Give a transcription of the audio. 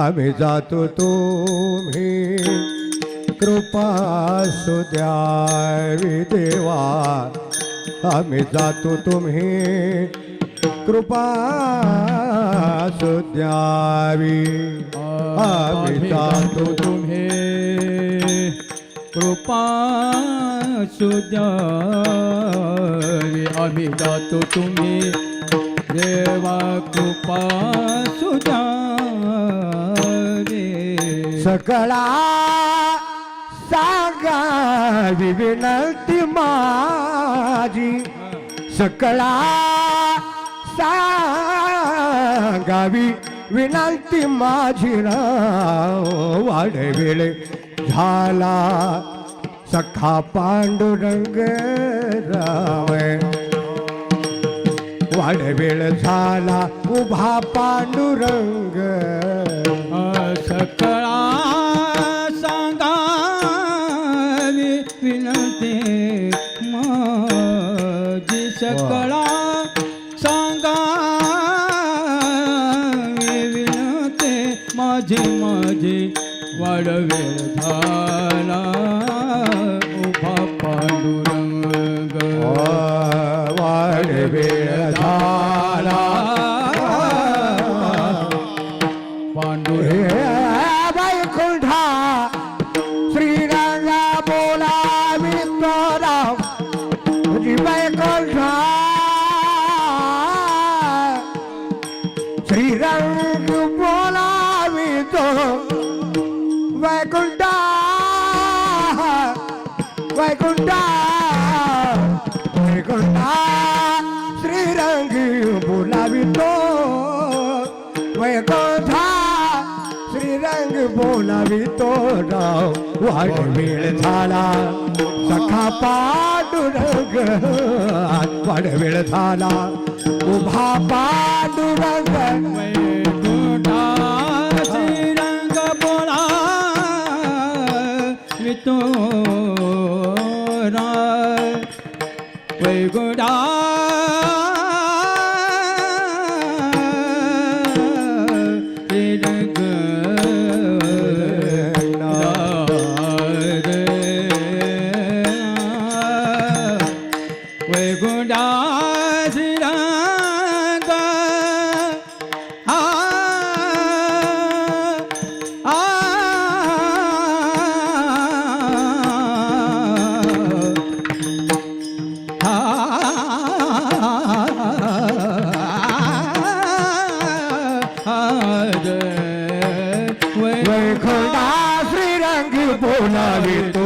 आम्ही जातो तुम्ही कृपा सुद्यावी देवा, आम्ही जातो तुम्ही कृपा सुद्यावी, आम्ही जातो तुम्ही कृपा सुद्यावी, आम्ही जातो तुम्ही देवा कृपा सुद्यावी. सकळा सांगावी विनंती माझी, सकळा सांगावी विनंती माझी राव, वाढवेळ झाला सखा पांडुरंग राव, वाढवेळ झाला उभा पांडुरंग. सकळा सांगावी विनंती माझी, सकळा सांगावी विनंती माझी माझी, वाढवेळ झाला उभा पांडुरंग. वाढवेळ झाला पांडुरंग. वैकुंठा श्रीरंगा बोलावी तोरा, वैकुंठा श्रीरंग बोलावी तो, वैकुंठा वैकुंठा वैकुंठा श्रीरंग बोलावी तो, वैकुंठा श्रीरंग बोलावी तो राव, वाढवेळ झाला सखा पांडुरंग, वाढवेळ झाला उभा पांडुरंग. वैकुंठा श्रीरंग बोलावी तो राव, वैकुंठा श्रीरंग वैकुंठा श्रीरंग वैकुंठा श्रीरंग बोलावी तो,